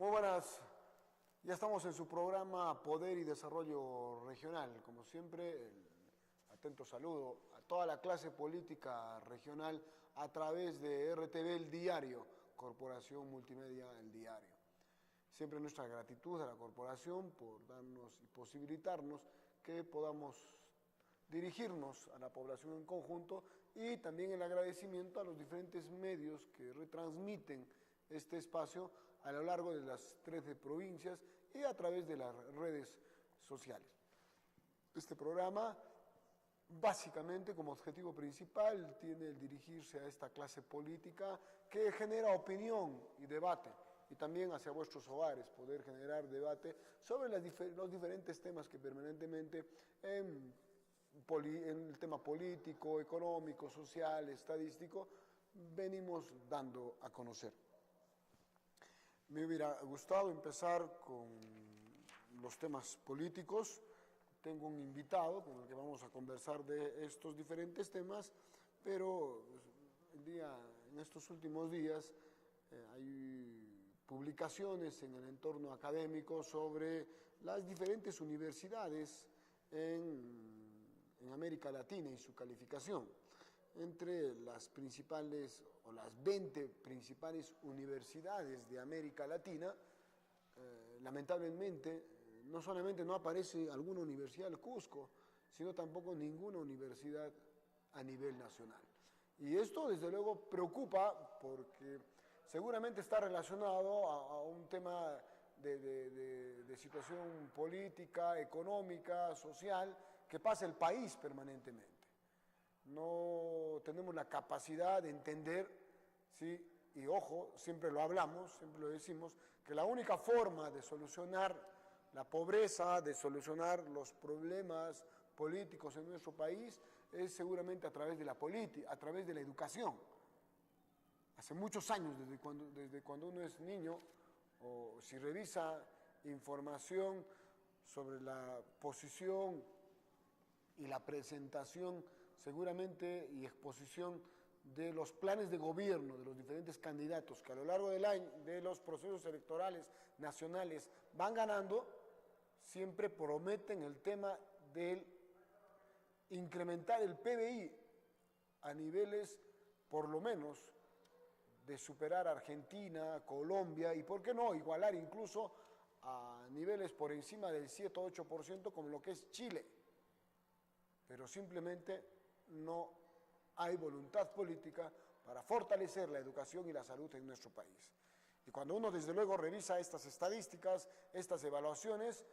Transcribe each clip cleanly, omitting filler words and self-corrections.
Muy buenas, ya estamos en su programa Poder y Desarrollo Regional. Como siempre, el atento saludo a toda la clase política regional a través de RTV El Diario, Corporación Multimedia El Diario. Siempre nuestra gratitud a la corporación por darnos y posibilitarnos que podamos dirigirnos a la población en conjunto, y también el agradecimiento a los diferentes medios que retransmiten este espacio a lo largo de las 13 provincias y a través de las redes sociales. Este programa, básicamente, como objetivo principal, tiene el dirigirse a esta clase política que genera opinión y debate, y también hacia vuestros hogares, poder generar debate sobre los diferentes temas que permanentemente en el tema político, económico, social, estadístico, venimos dando a conocer. Me hubiera gustado empezar con los temas políticos. Tengo un invitado con el que vamos a conversar de estos diferentes temas, pero en estos últimos días hay publicaciones en el entorno académico sobre las diferentes universidades en América Latina y su calificación. Entre las principales o las 20 principales universidades de América Latina, lamentablemente, no solamente no aparece alguna universidad del Cusco, sino tampoco ninguna universidad a nivel nacional. Y esto, desde luego, preocupa porque seguramente está relacionado a un tema de situación política, económica, social, que pasa el país permanentemente. No tenemos la capacidad de entender, ¿sí? Y ojo, siempre lo hablamos, siempre lo decimos, que la única forma de solucionar la pobreza, de solucionar los problemas políticos en nuestro país, es seguramente a través de la política, a través de la educación. Hace muchos años, desde cuando uno es niño, o si revisa información sobre la posición y la presentación seguramente y exposición de los planes de gobierno de los diferentes candidatos que a lo largo del año, de los procesos electorales nacionales van ganando, siempre prometen el tema del incrementar el PBI a niveles, por lo menos, de superar a Argentina, Colombia y, ¿por qué no?, igualar incluso a niveles por encima del 7 o 8% como lo que es Chile. Pero simplemente no hay voluntad política para fortalecer la educación y la salud en nuestro país. Y cuando uno, desde luego, revisa estas estadísticas, estas evaluaciones,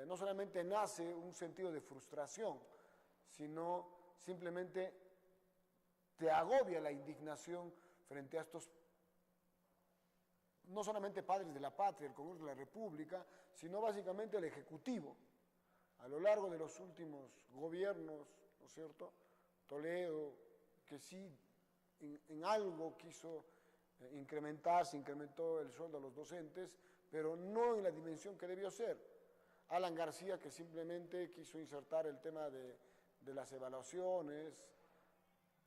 no solamente nace un sentido de frustración, sino simplemente te agobia la indignación frente a estos, no solamente padres de la patria, el Congreso de la República, sino básicamente el Ejecutivo. A lo largo de los últimos gobiernos, ¿no es cierto?, Toledo, que sí en algo quiso incrementar, se incrementó el sueldo a los docentes, pero no en la dimensión que debió ser. Alan García, que simplemente quiso insertar el tema de las evaluaciones,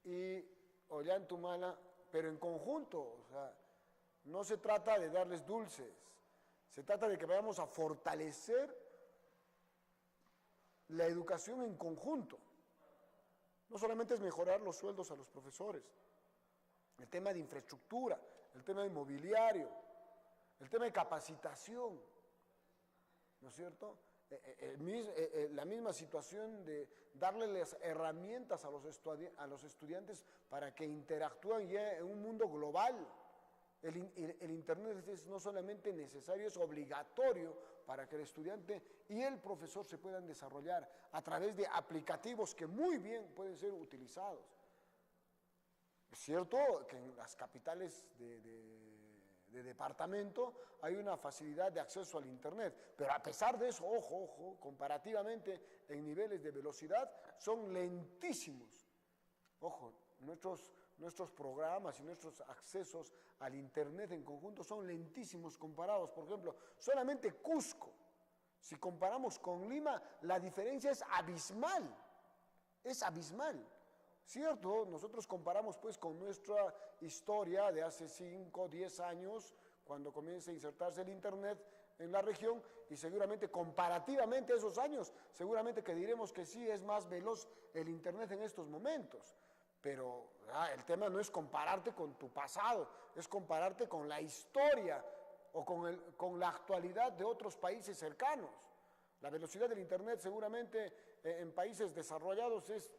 y Ollantumala, pero en conjunto. O sea, no se trata de darles dulces, se trata de que vayamos a fortalecer la educación en conjunto. No solamente es mejorar los sueldos a los profesores, el tema de infraestructura, el tema de mobiliario, el tema de capacitación, ¿no es cierto? La misma situación de darle las herramientas a los estudiantes para que interactúen ya en un mundo global. El Internet es no solamente necesario, es obligatorio para que el estudiante y el profesor se puedan desarrollar a través de aplicativos que muy bien pueden ser utilizados. Es cierto que en las capitales de departamento hay una facilidad de acceso al Internet, pero a pesar de eso, ojo, comparativamente en niveles de velocidad son lentísimos. Ojo, nuestros programas y nuestros accesos al Internet en conjunto son lentísimos comparados. Por ejemplo, solamente Cusco, si comparamos con Lima, la diferencia es abismal, ¿cierto? Nosotros comparamos pues con nuestra historia de hace 5 o 10 años, cuando comience a insertarse el Internet en la región, y seguramente comparativamente a esos años, seguramente que diremos que sí es más veloz el Internet en estos momentos. Pero el tema no es compararte con tu pasado, es compararte con la historia o con la actualidad de otros países cercanos. La velocidad del Internet seguramente en países desarrollados es,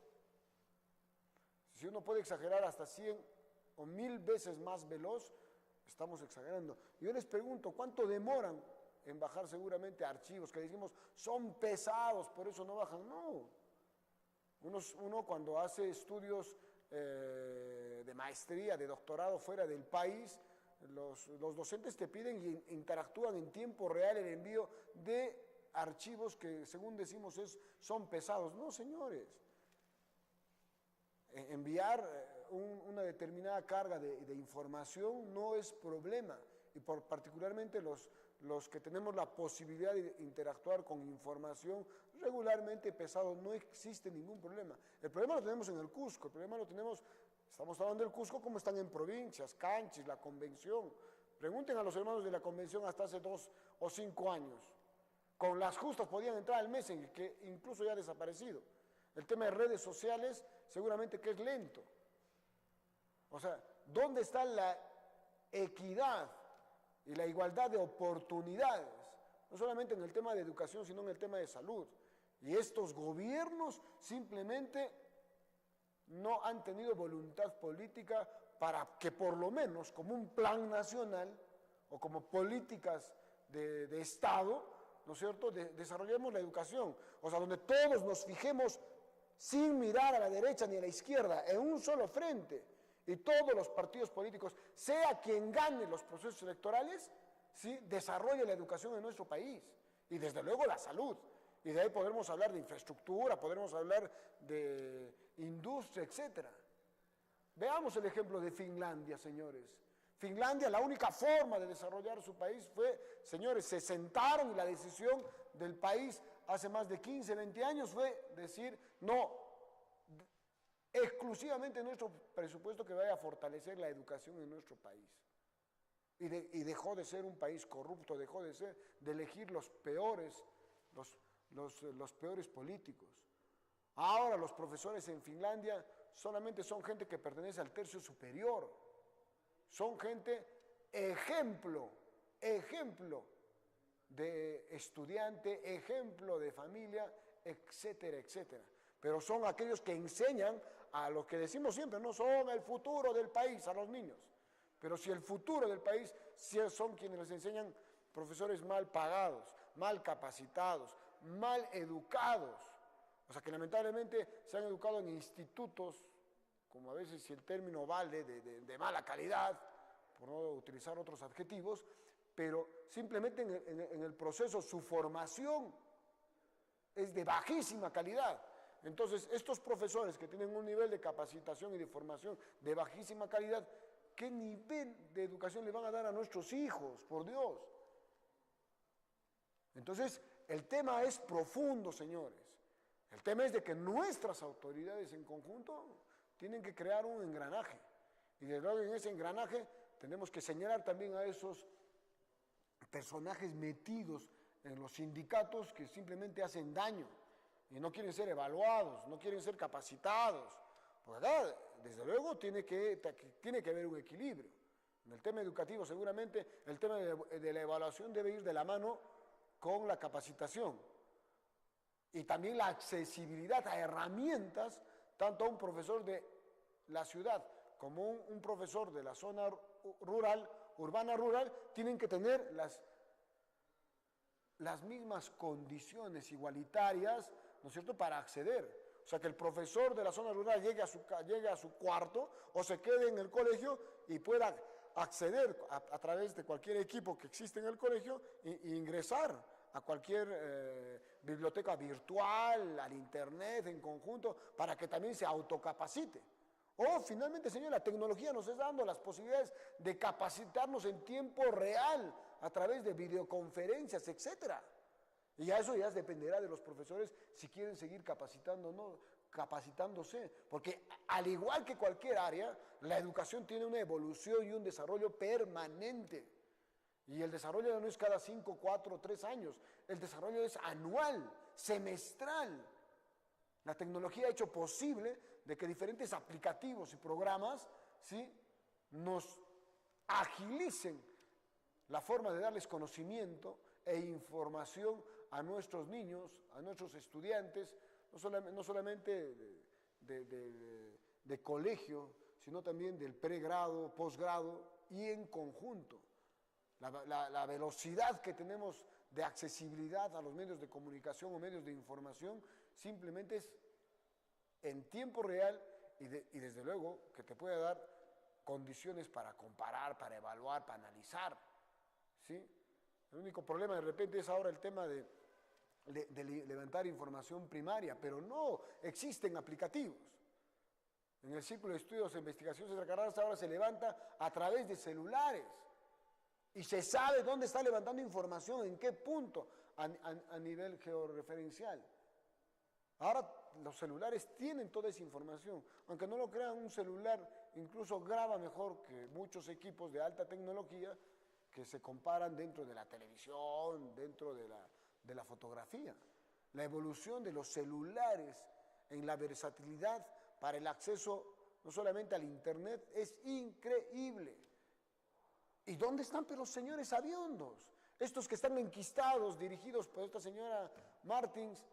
si uno puede exagerar, hasta 100 o 1000 veces más veloz. Estamos exagerando. Yo les pregunto, ¿cuánto demoran en bajar seguramente archivos que decimos son pesados, por eso no bajan? No. Uno cuando hace estudios de maestría, de doctorado fuera del país, los docentes te piden y interactúan en tiempo real el envío de archivos que, según decimos, son pesados. No, señores. Enviar una determinada carga de información no es problema, y particularmente los que tenemos la posibilidad de interactuar con información regularmente pesado, no existe ningún problema. El problema lo tenemos en el Cusco, el problema lo tenemos, estamos hablando del Cusco como están en provincias, Canchis, la Convención. Pregunten a los hermanos de la Convención hasta hace 2 o 5 años. Con las justas podían entrar al Messenger, que incluso ya ha desaparecido. El tema de redes sociales seguramente que es lento. O sea, ¿dónde está la equidad y la igualdad de oportunidades? No solamente en el tema de educación, sino en el tema de salud. Y estos gobiernos simplemente no han tenido voluntad política para que por lo menos como un plan nacional o como políticas de Estado, ¿no es cierto?, desarrollemos la educación. O sea, donde todos nos fijemos sin mirar a la derecha ni a la izquierda, en un solo frente, y todos los partidos políticos, sea quien gane los procesos electorales, ¿sí?, desarrolle la educación en nuestro país, y desde luego la salud, y de ahí podremos hablar de infraestructura, podremos hablar de industria, etc. Veamos el ejemplo de Finlandia, señores. Finlandia, la única forma de desarrollar su país fue, señores, se sentaron y la decisión del país hace más de 15, 20 años fue decir, no, exclusivamente nuestro presupuesto que vaya a fortalecer la educación en nuestro país. Y dejó de ser un país corrupto, dejó de elegir los peores políticos. Ahora los profesores en Finlandia solamente son gente que pertenece al tercio superior. Son gente ejemplo de estudiante, ejemplo de familia, etcétera, etcétera. Pero son aquellos que enseñan a lo que decimos siempre, no son el futuro del país, a los niños. Pero si el futuro del país son quienes les enseñan, profesores mal pagados, mal capacitados, mal educados. O sea que lamentablemente se han educado en institutos, como a veces si el término vale, de mala calidad, por no utilizar otros adjetivos, pero simplemente en el proceso su formación es de bajísima calidad. Entonces, estos profesores que tienen un nivel de capacitación y de formación de bajísima calidad, ¿qué nivel de educación le van a dar a nuestros hijos? Por Dios. Entonces, el tema es profundo, señores. El tema es de que nuestras autoridades en conjunto tienen que crear un engranaje. Y desde luego en ese engranaje tenemos que señalar también a esos personajes metidos en los sindicatos que simplemente hacen daño y no quieren ser evaluados, no quieren ser capacitados. Pues acá, desde luego, tiene que haber un equilibrio. En el tema educativo, seguramente, el tema de la evaluación debe ir de la mano con la capacitación. Y también la accesibilidad a herramientas, tanto a un profesor de la ciudad como un profesor de la zona rural, urbana rural, tienen que tener las mismas condiciones igualitarias, ¿no es cierto?, para acceder. O sea, que el profesor de la zona rural llegue a su cuarto o se quede en el colegio y pueda acceder a través de cualquier equipo que existe en el colegio e ingresar a cualquier biblioteca virtual, al internet en conjunto, para que también se autocapacite. O finalmente, señor, la tecnología nos está dando las posibilidades de capacitarnos en tiempo real a través de videoconferencias, etcétera. Y ya eso ya dependerá de los profesores si quieren seguir capacitando o no, capacitándose. Porque al igual que cualquier área, la educación tiene una evolución y un desarrollo permanente. Y el desarrollo ya no es cada 5, 4, 3 años. El desarrollo es anual, semestral. La tecnología ha hecho posible de que diferentes aplicativos y programas, ¿sí?, nos agilicen la forma de darles conocimiento e información a nuestros niños, a nuestros estudiantes, no solamente de colegio, sino también del pregrado, posgrado y en conjunto. La velocidad que tenemos de accesibilidad a los medios de comunicación o medios de información simplemente es en tiempo real y desde luego que te puede dar condiciones para comparar, para evaluar, para analizar, ¿sí? El único problema de repente es ahora el tema de levantar información primaria, pero no existen aplicativos. En el Círculo de Estudios e Investigaciones de Carreras ahora se levanta a través de celulares y se sabe dónde está levantando información, en qué punto a nivel georreferencial. Ahora los celulares tienen toda esa información, aunque no lo crean, un celular incluso graba mejor que muchos equipos de alta tecnología que se comparan dentro de la televisión, dentro de la fotografía. La evolución de los celulares en la versatilidad para el acceso no solamente al internet es increíble. ¿Y dónde están pero los señores sabiondos? Estos que están enquistados, dirigidos por esta señora Martins,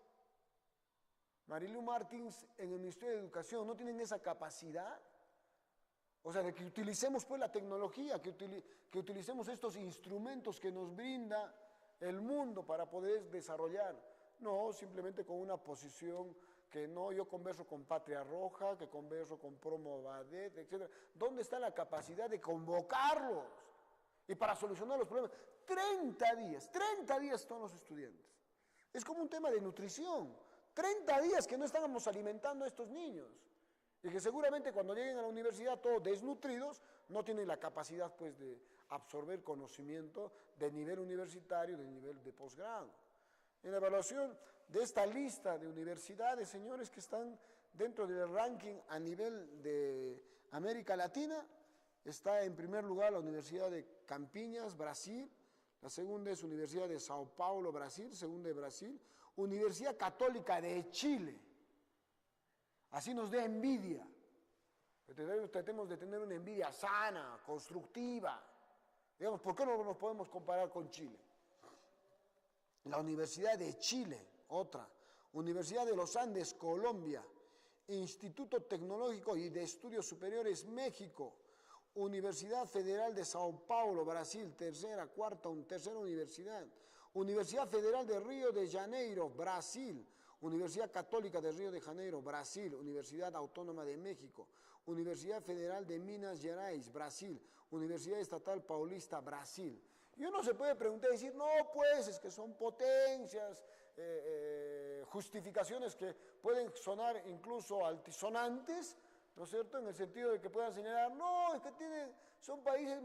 Marilu Martins, en el Ministerio de Educación, ¿no tienen esa capacidad? O sea, de que utilicemos pues la tecnología, que utilicemos estos instrumentos que nos brinda el mundo para poder desarrollar. No, simplemente con una posición que no, yo converso con Patria Roja, que converso con Promo Badet, etc. ¿Dónde está la capacidad de convocarlos? Y para solucionar los problemas, 30 días todos los estudiantes. Es como un tema de nutrición. 30 días que no estábamos alimentando a estos niños y que seguramente cuando lleguen a la universidad todos desnutridos no tienen la capacidad pues de absorber conocimiento de nivel universitario, de nivel de posgrado. En la evaluación de esta lista de universidades, señores, que están dentro del ranking a nivel de América Latina, está en primer lugar la Universidad de Campiñas, Brasil. La segunda es Universidad de Sao Paulo, Brasil, segunda de Brasil. Universidad Católica de Chile. Así nos da envidia. Tratemos de tener una envidia sana, constructiva. Digamos, ¿por qué no nos podemos comparar con Chile? La Universidad de Chile, otra. Universidad de los Andes, Colombia. Instituto Tecnológico y de Estudios Superiores, México. Universidad Federal de Sao Paulo, Brasil, tercera universidad. Universidad Federal de Río de Janeiro, Brasil. Universidad Católica de Río de Janeiro, Brasil. Universidad Autónoma de México. Universidad Federal de Minas Gerais, Brasil. Universidad Estatal Paulista, Brasil. Y uno se puede preguntar y decir, no, pues es que son potencias, justificaciones que pueden sonar incluso altisonantes, ¿no es cierto?, en el sentido de que puedan señalar, no, es que son países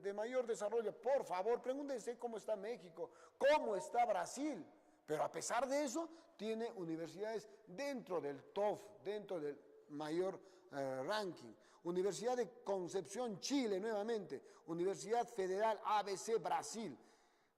de mayor desarrollo. Por favor, pregúntense cómo está México, cómo está Brasil. Pero a pesar de eso, tiene universidades dentro del TOF, dentro del mayor ranking. Universidad de Concepción, Chile, nuevamente. Universidad Federal ABC, Brasil.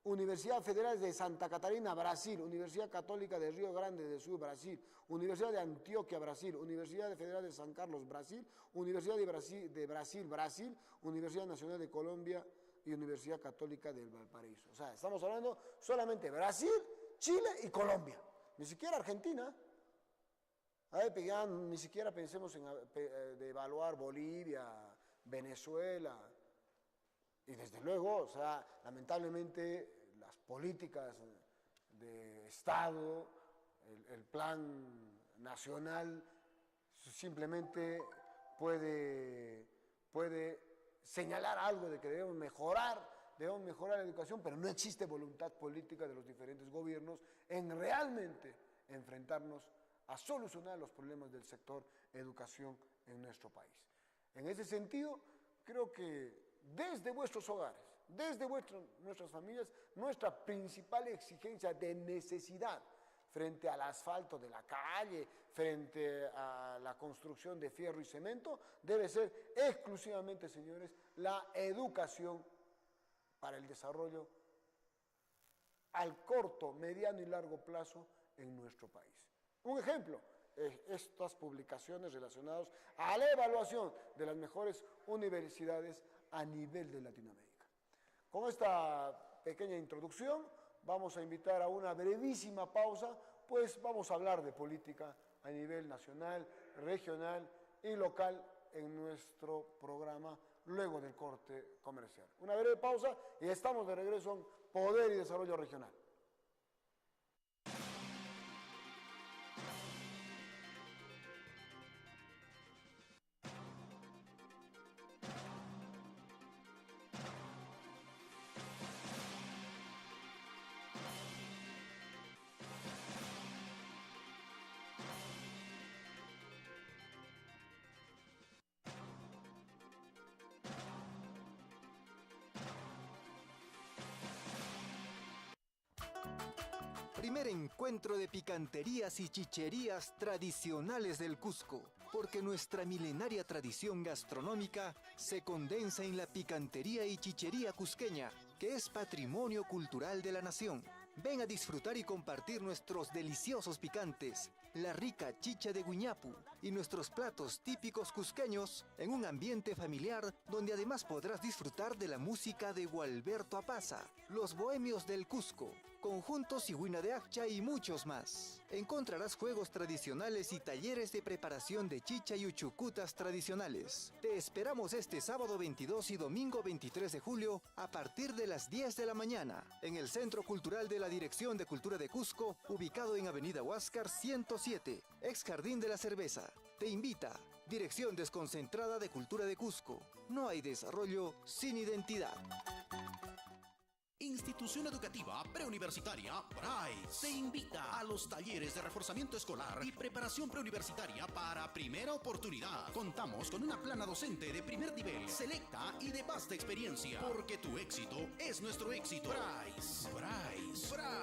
Universidad Federal de Santa Catarina, Brasil. Universidad Católica de Río Grande do Sul, Brasil. Universidad de Antioquia, Brasil. Universidad Federal de San Carlos, Brasil. Universidad de Brasil, Brasil. Universidad Nacional de Colombia y Universidad Católica del Valparaíso. O sea, estamos hablando solamente Brasil, Chile y Colombia. Ni siquiera Argentina. A ver, ya ni siquiera pensemos en de evaluar Bolivia, Venezuela. Y desde luego, o sea, lamentablemente las políticas de Estado, el plan nacional simplemente puede señalar algo de que debemos mejorar la educación, pero no existe voluntad política de los diferentes gobiernos en realmente enfrentarnos a solucionar los problemas del sector educación en nuestro país. En ese sentido, creo que desde vuestros hogares, desde nuestras familias, nuestra principal exigencia de necesidad frente al asfalto de la calle, frente a la construcción de fierro y cemento, debe ser exclusivamente, señores, la educación para el desarrollo al corto, mediano y largo plazo en nuestro país. Un ejemplo, estas publicaciones relacionadas a la evaluación de las mejores universidades a nivel de Latinoamérica. Con esta pequeña introducción vamos a invitar a una brevísima pausa, pues vamos a hablar de política a nivel nacional, regional y local en nuestro programa luego del corte comercial. Una breve pausa y estamos de regreso en Poder y Desarrollo Regional. Primer encuentro de picanterías y chicherías tradicionales del Cusco, porque nuestra milenaria tradición gastronómica se condensa en la picantería y chichería cusqueña, que es patrimonio cultural de la nación. Ven a disfrutar y compartir nuestros deliciosos picantes, la rica chicha de guiñapu y nuestros platos típicos cusqueños en un ambiente familiar donde además podrás disfrutar de la música de Gualberto Apaza, los bohemios del Cusco, conjuntos Sigüina de Accha y muchos más. Encontrarás juegos tradicionales y talleres de preparación de chicha y uchucutas tradicionales. Te esperamos este sábado 22 y domingo 23 de julio a partir de las 10 de la mañana en el Centro Cultural de la Dirección de Cultura de Cusco, ubicado en Avenida Huáscar 107, ex Jardín de la Cerveza. Te invita Dirección Desconcentrada de Cultura de Cusco. No hay desarrollo sin identidad. Institución Educativa Preuniversitaria Bryce te invita a los talleres de reforzamiento escolar y preparación preuniversitaria para primera oportunidad. Contamos con una plana docente de primer nivel, selecta y de vasta experiencia, porque tu éxito es nuestro éxito. Bryce.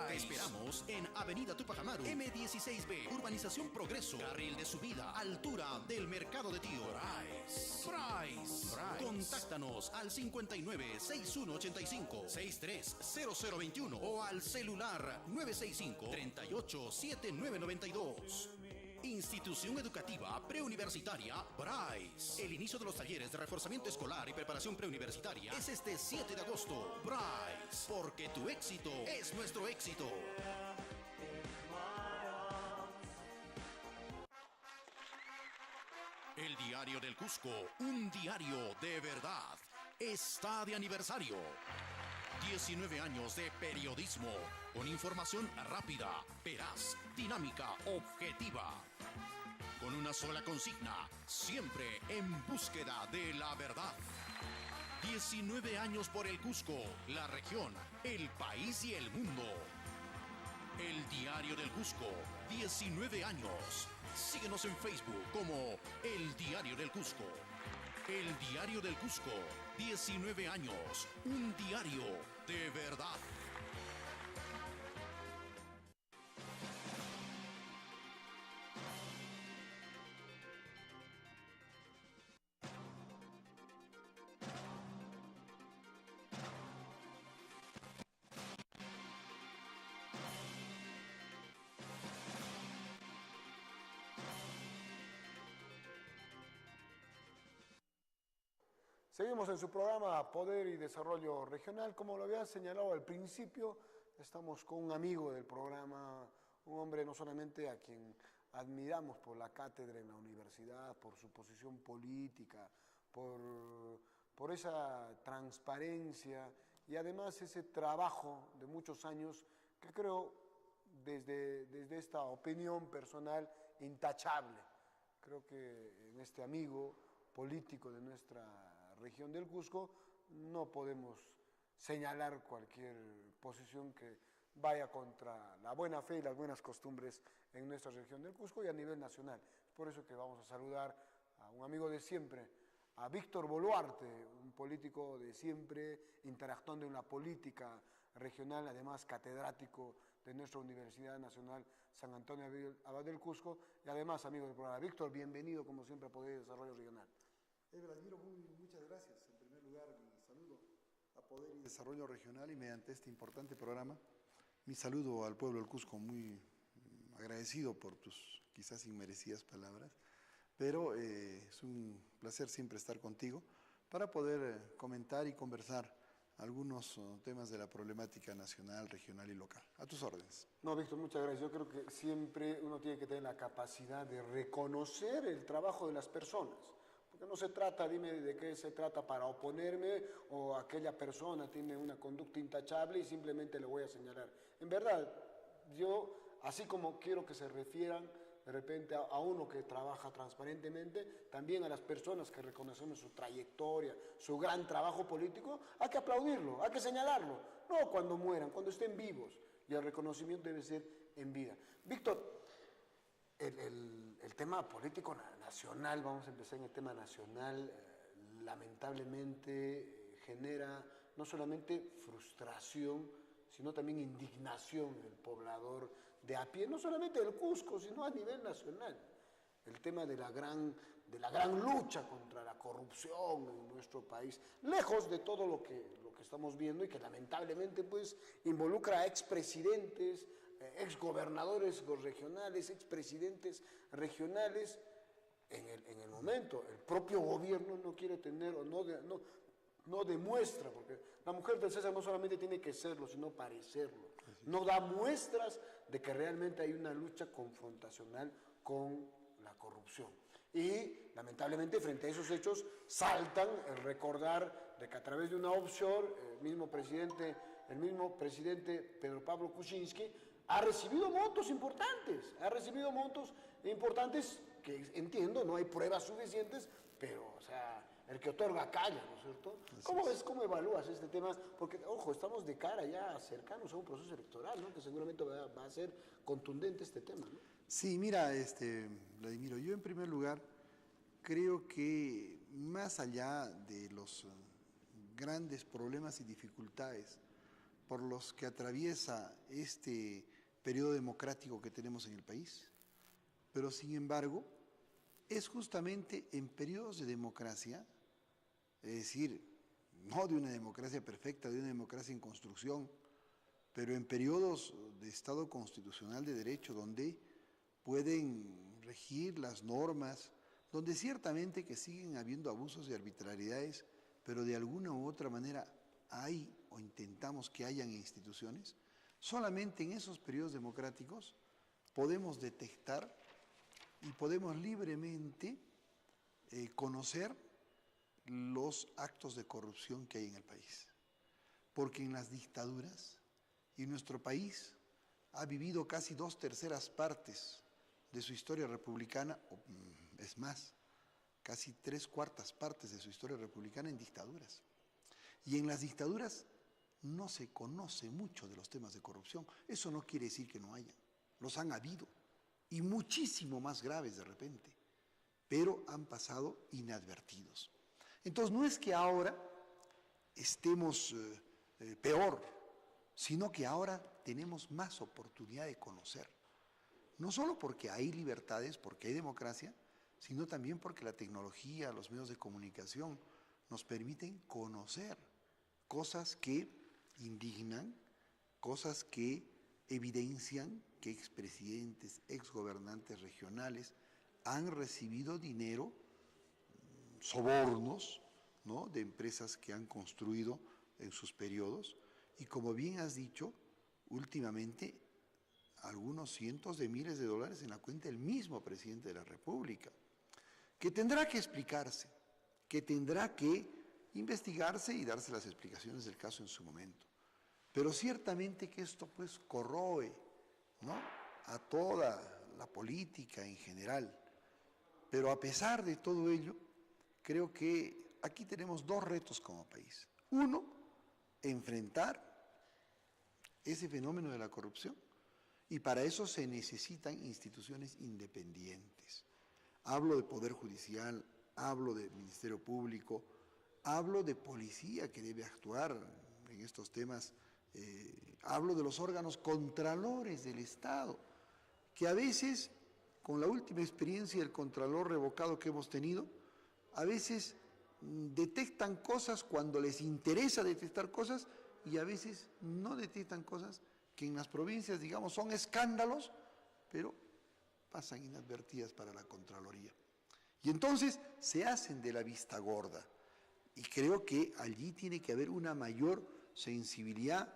Te esperamos en Avenida Tupac Amaru, M16B, Urbanización Progreso, carril de subida, altura del Mercado de Tío. Bryce. Contáctanos al 59 6185 63 0021 o al celular 965 38 7992. Institución Educativa Preuniversitaria Bryce. El inicio de los talleres de reforzamiento escolar y preparación preuniversitaria es este 7 de agosto. Bryce, porque tu éxito es nuestro éxito. El Diario del Cusco, un diario de verdad, está de aniversario. 19 años de periodismo, con información rápida, veraz, dinámica, objetiva. Con una sola consigna, siempre en búsqueda de la verdad. 19 años por el Cusco, la región, el país y el mundo. El Diario del Cusco, 19 años. Síguenos en Facebook como El Diario del Cusco. El Diario del Cusco, 19 años, un diario de verdad. Seguimos en su programa Poder y Desarrollo Regional. Como lo había señalado al principio, estamos con un amigo del programa, un hombre no solamente a quien admiramos por la cátedra en la universidad, por su posición política, por esa transparencia y además ese trabajo de muchos años que creo desde esta opinión personal intachable. Creo que en este amigo político de nuestra región del Cusco no podemos señalar cualquier posición que vaya contra la buena fe y las buenas costumbres en nuestra región del Cusco y a nivel nacional. Es por eso que vamos a saludar a un amigo de siempre, a Víctor Boluarte, un político de siempre, interactuando en la política regional, además catedrático de nuestra Universidad Nacional San Antonio Abad del Cusco y además amigo del programa. Víctor, bienvenido como siempre a Poder y Desarrollo Regional. Vladimiro, muchas gracias. En primer lugar, mi saludo a Poder y Desarrollo Regional y mediante este importante programa. Mi saludo al pueblo del Cusco, muy agradecido por tus quizás inmerecidas palabras, pero es un placer siempre estar contigo para poder comentar y conversar algunos temas de la problemática nacional, regional y local. A tus órdenes. No, Víctor, muchas gracias. Yo creo que siempre uno tiene que tener la capacidad de reconocer el trabajo de las personas. Porque no se trata, dime de qué se trata para oponerme o aquella persona tiene una conducta intachable y simplemente le voy a señalar. En verdad, yo, así como quiero que se refieran de repente a uno que trabaja transparentemente, también a las personas que reconocemos su trayectoria, su gran trabajo político, hay que aplaudirlo, hay que señalarlo, no cuando mueran, cuando estén vivos, y el reconocimiento debe ser en vida. Víctor, el tema político nacional, vamos a empezar en el tema nacional, lamentablemente genera no solamente frustración, sino también indignación en el poblador de a pie, no solamente del Cusco, sino a nivel nacional. El tema de la gran lucha contra la corrupción en nuestro país, lejos de todo lo que estamos viendo y que lamentablemente pues involucra a expresidentes, exgobernadores regionales, expresidentes regionales. En el momento, el propio gobierno no quiere tener o no demuestra, porque la mujer del César no solamente tiene que serlo, sino parecerlo. No da muestras de que realmente hay una lucha confrontacional con la corrupción. Y lamentablemente frente a esos hechos saltan el recordar de que a través de una offshore, el mismo presidente Pedro Pablo Kuczynski ha recibido montos importantes que entiendo, no hay pruebas suficientes, pero o sea, el que otorga calla, ¿no es cierto? ¿Cómo evalúas este tema? Porque, ojo, estamos de cara ya cercanos a un proceso electoral, ¿no? Que seguramente va a ser contundente este tema, ¿no? Sí, mira, Vladimiro, yo en primer lugar creo que más allá de los grandes problemas y dificultades por los que atraviesa este periodo democrático que tenemos en el país, pero sin embargo, es justamente en periodos de democracia, es decir, no de una democracia perfecta, de una democracia en construcción, pero en periodos de Estado constitucional de derecho, donde pueden regir las normas, donde ciertamente que siguen habiendo abusos y arbitrariedades, pero de alguna u otra manera hay o intentamos que hayan instituciones, solamente en esos periodos democráticos podemos detectar y podemos libremente conocer los actos de corrupción que hay en el país. Porque en las dictaduras, y nuestro país ha vivido casi 2/3 partes de su historia republicana, o es más, casi 3/4 partes de su historia republicana en dictaduras. Y en las dictaduras no se conoce mucho de los temas de corrupción. Eso no quiere decir que no haya, los han habido, y muchísimo más graves de repente, pero han pasado inadvertidos. Entonces no es que ahora estemos peor, sino que ahora tenemos más oportunidad de conocer. No solo porque hay libertades, porque hay democracia, sino también porque la tecnología, los medios de comunicación nos permiten conocer cosas que indignan, cosas que evidencian que expresidentes, exgobernantes regionales han recibido dinero, sobornos, ¿no?, de empresas que han construido en sus periodos, y como bien has dicho, últimamente algunos cientos de miles de dólares en la cuenta del mismo presidente de la República, que tendrá que explicarse, que tendrá que investigarse y darse las explicaciones del caso en su momento. Pero ciertamente que esto pues corroe, ¿no?, a toda la política en general. Pero a pesar de todo ello, creo que aquí tenemos dos retos como país. Uno, enfrentar ese fenómeno de la corrupción, y para eso se necesitan instituciones independientes. Hablo de Poder Judicial, hablo de Ministerio Público, hablo de policía que debe actuar en estos temas, hablo de los órganos contralores del Estado, que a veces, con la última experiencia del contralor revocado que hemos tenido, a veces detectan cosas cuando les interesa detectar cosas y a veces no detectan cosas que en las provincias, digamos, son escándalos, pero pasan inadvertidas para la Contraloría. Y entonces se hacen de la vista gorda. Y creo que allí tiene que haber una mayor sensibilidad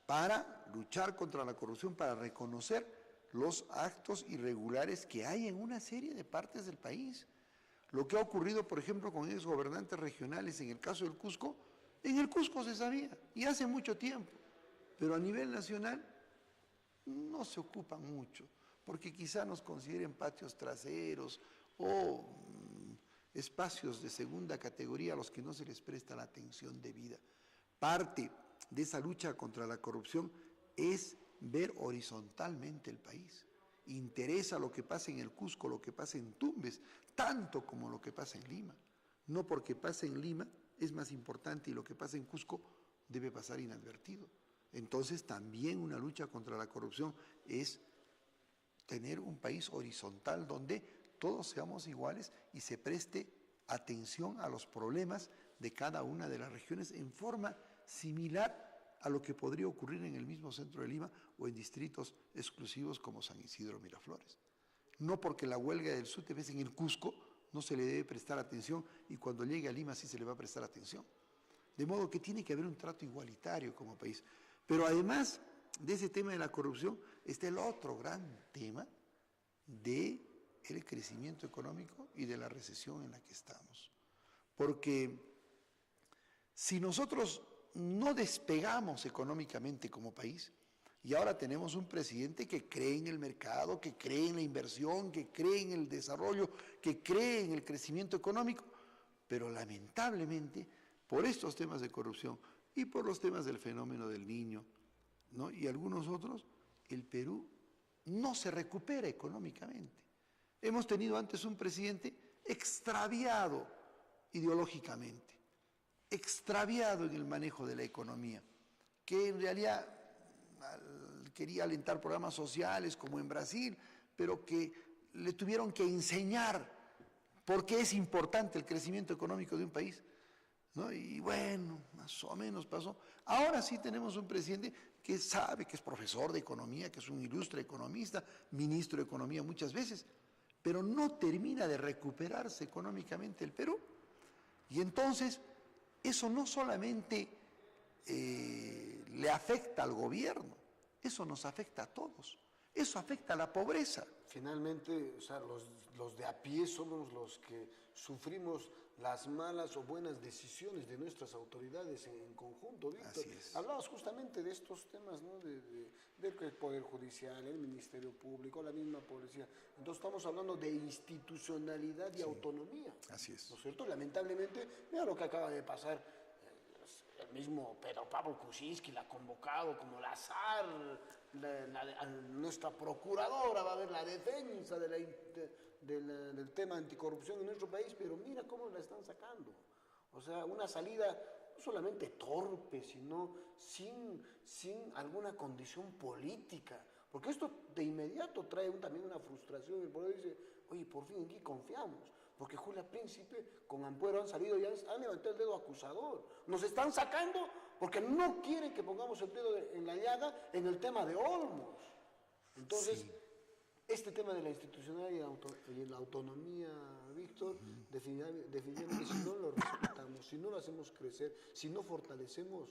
para luchar contra la corrupción, para reconocer los actos irregulares que hay en una serie de partes del país. Lo que ha ocurrido, por ejemplo, con esos gobernantes regionales en el caso del Cusco, en el Cusco se sabía, y hace mucho tiempo, pero a nivel nacional no se ocupan mucho, porque quizá nos consideren patios traseros o espacios de segunda categoría a los que no se les presta la atención debida. Parte de esa lucha contra la corrupción es ver horizontalmente el país. Interesa lo que pasa en el Cusco, lo que pasa en Tumbes, tanto como lo que pasa en Lima. No porque pase en Lima es más importante y lo que pasa en Cusco debe pasar inadvertido. Entonces también una lucha contra la corrupción es tener un país horizontal donde todos seamos iguales y se preste atención a los problemas de cada una de las regiones en forma similar a lo que podría ocurrir en el mismo centro de Lima o en distritos exclusivos como San Isidro o Miraflores. No porque la huelga del SUTEP es en el Cusco, no se le debe prestar atención y cuando llegue a Lima sí se le va a prestar atención. De modo que tiene que haber un trato igualitario como país. Pero además de ese tema de la corrupción está el otro gran tema del crecimiento económico y de la recesión en la que estamos. Porque si nosotros no despegamos económicamente como país, y ahora tenemos un presidente que cree en el mercado, que cree en la inversión, que cree en el desarrollo, que cree en el crecimiento económico, pero lamentablemente por estos temas de corrupción y por los temas del fenómeno del Niño, ¿no? Y algunos otros, el Perú no se recupera económicamente. Hemos tenido antes un presidente extraviado ideológicamente, extraviado en el manejo de la economía, que en realidad quería alentar programas sociales como en Brasil, pero que le tuvieron que enseñar por qué es importante el crecimiento económico de un país, ¿no? Y bueno, más o menos pasó. Ahora sí tenemos un presidente que sabe que es profesor de economía, que es un ilustre economista, ministro de Economía muchas veces, pero no termina de recuperarse económicamente el Perú. Y entonces, eso no solamente le afecta al gobierno, eso nos afecta a todos, eso afecta a la pobreza. Finalmente, o sea, los de a pie somos los que sufrimos las malas o buenas decisiones de nuestras autoridades en conjunto, Víctor. Así es. Hablabas justamente de estos temas, ¿no? Del Poder Judicial, el Ministerio Público, la misma policía. Entonces estamos hablando de institucionalidad y autonomía. Así es. ¿No es cierto? Lamentablemente, mira lo que acaba de pasar. El mismo Pedro Pablo Kuczynski la ha convocado como la SAR, nuestra procuradora va a ver la defensa del tema anticorrupción en nuestro país, pero mira cómo la están sacando. O sea, una salida no solamente torpe, sino sin alguna condición política. Porque esto de inmediato trae también una frustración. El pueblo dice, oye, por fin en qué confiamos. Porque Julia Príncipe con Ampuero han salido y han levantado el dedo acusador. Nos están sacando porque no quieren que pongamos el dedo en la llaga en el tema de Olmos. Entonces, sí, este tema de la institucionalidad y la autonomía, Víctor, definitivamente si no lo respetamos, si no lo hacemos crecer, si no fortalecemos,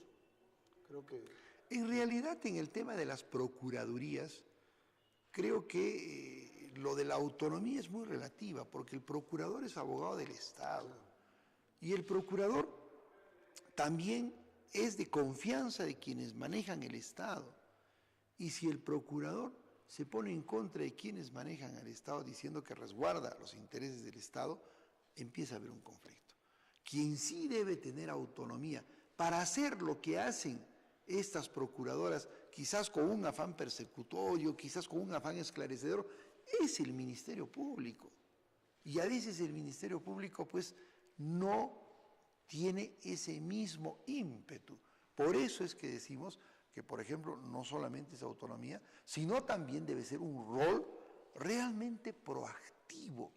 creo que... En realidad, en el tema de las procuradurías, creo que lo de la autonomía es muy relativa, porque el procurador es abogado del Estado. Y el procurador también es de confianza de quienes manejan el Estado. Y si el procurador se pone en contra de quienes manejan el Estado diciendo que resguarda los intereses del Estado, empieza a haber un conflicto. Quien sí debe tener autonomía para hacer lo que hacen estas procuradoras, quizás con un afán persecutorio, quizás con un afán esclarecedor, es el Ministerio Público. Y a veces el Ministerio Público pues no tiene ese mismo ímpetu. Por eso es que decimos que, por ejemplo, no solamente es autonomía, sino también debe ser un rol realmente proactivo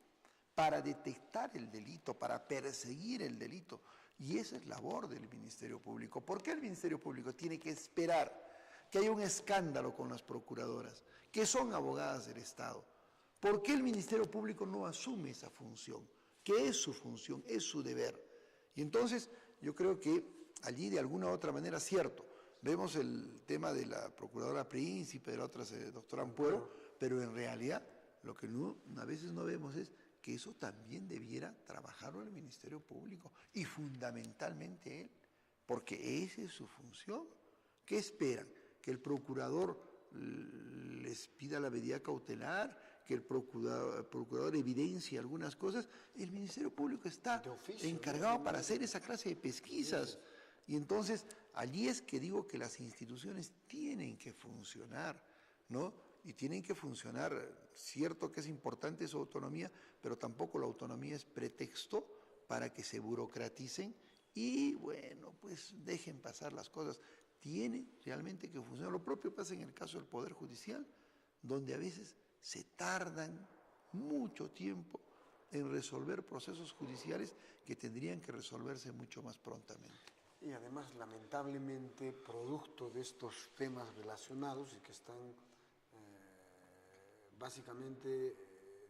para detectar el delito, para perseguir el delito. Y esa es labor del Ministerio Público. ¿Por qué el Ministerio Público tiene que esperar que haya un escándalo con las procuradoras, que son abogadas del Estado? ¿Por qué el Ministerio Público no asume esa función? Que es su función, es su deber. Y entonces yo creo que allí de alguna u otra manera, cierto, vemos el tema de la procuradora Príncipe, de la otra doctora Ampuero, pero en realidad lo que a veces no vemos es que eso también debiera trabajarlo el Ministerio Público y fundamentalmente él, porque esa es su función. ¿Qué esperan? ¿Que el procurador les pida la medida cautelar? ¿Que el procurador evidencie algunas cosas? El Ministerio Público está encargado para hacer esa clase de pesquisas. Y entonces allí es que digo que las instituciones tienen que funcionar, ¿no? Y tienen que funcionar, cierto que es importante su autonomía, pero tampoco la autonomía es pretexto para que se burocraticen y, bueno, pues dejen pasar las cosas. Tiene realmente que funcionar. Lo propio pasa en el caso del Poder Judicial, donde a veces se tardan mucho tiempo en resolver procesos judiciales que tendrían que resolverse mucho más prontamente. Y además, lamentablemente, producto de estos temas relacionados y que están básicamente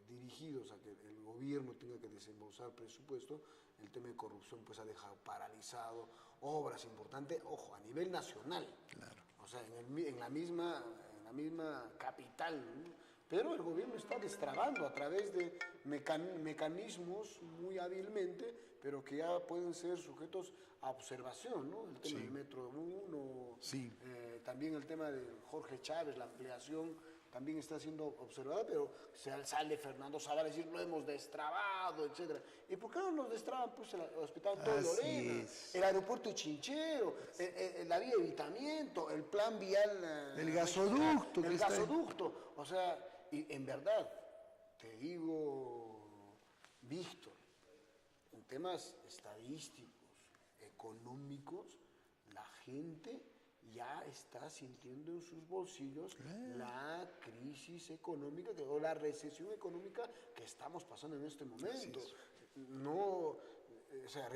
dirigidos a que el gobierno tenga que desembolsar presupuesto, el tema de corrupción pues ha dejado paralizado obras importantes, ojo, a nivel nacional. Claro. O sea, en la misma capital, ¿no? Pero el gobierno está destrabando a través de mecanismos muy hábilmente, pero que ya pueden ser sujetos a observación, ¿no? El tema del Metro 1, también el tema de Jorge Chávez, la ampliación, también está siendo observada, pero sale Fernando Zavala a decir, lo hemos destrabado, etc. ¿Y por qué no nos destraban pues, el Hospital Todo Lorena, el aeropuerto de Chinchero, la vía de evitamiento, el plan vial... el gasoducto. El gasoducto, o sea... Y en verdad, te digo, Víctor, en temas estadísticos, económicos, la gente ya está sintiendo en sus bolsillos la crisis económica o la recesión económica que estamos pasando en este momento. No, o sea,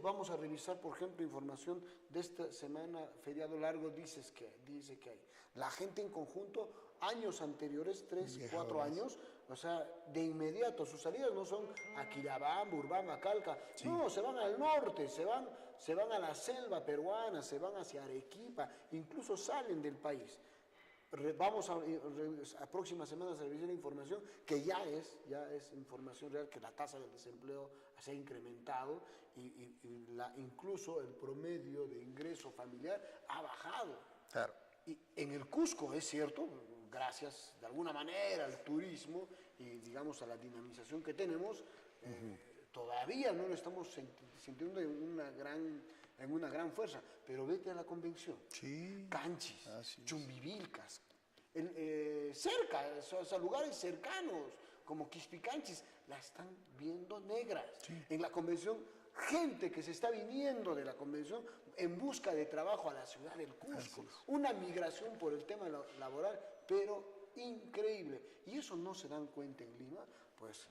vamos a revisar, por ejemplo, información de esta semana, feriado largo, dice que hay. La gente en conjunto, años anteriores, 3, 4 años, o sea, de inmediato, sus salidas no son a Quillabamba, Urbana, Calca, no, se van al norte, se van a la selva peruana, se van hacia Arequipa, incluso salen del país. Vamos a próximas semanas a revisar la información que ya es información real, que la tasa del desempleo se ha incrementado y incluso el promedio de ingreso familiar ha bajado. Claro. Y en el Cusco, es cierto, gracias de alguna manera al turismo y digamos a la dinamización que tenemos, todavía no lo estamos sintiendo en una gran fuerza, pero vete a la convención, Canchis, Chumbivilcas, cerca, o sea, lugares cercanos como Quispicanchis, la están viendo negras. En la convención, gente que se está viniendo de la convención en busca de trabajo a la ciudad del Cusco, una migración por el tema laboral, pero increíble. Y eso no se dan cuenta en Lima, pues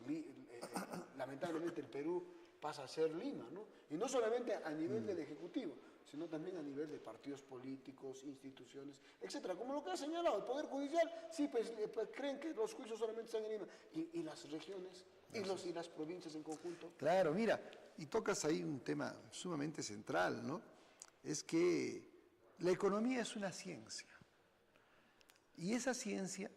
lamentablemente el Perú pasa a ser Lima, ¿no? Y no solamente a nivel del Ejecutivo, sino también a nivel de partidos políticos, instituciones, etcétera. Como lo que ha señalado el Poder Judicial, sí, pues creen que los juicios solamente están en Lima. ¿Y las regiones? ¿Y las provincias en conjunto? Claro, mira, y tocas ahí un tema sumamente central, ¿no? Es que la economía es una ciencia. Y esa ciencia...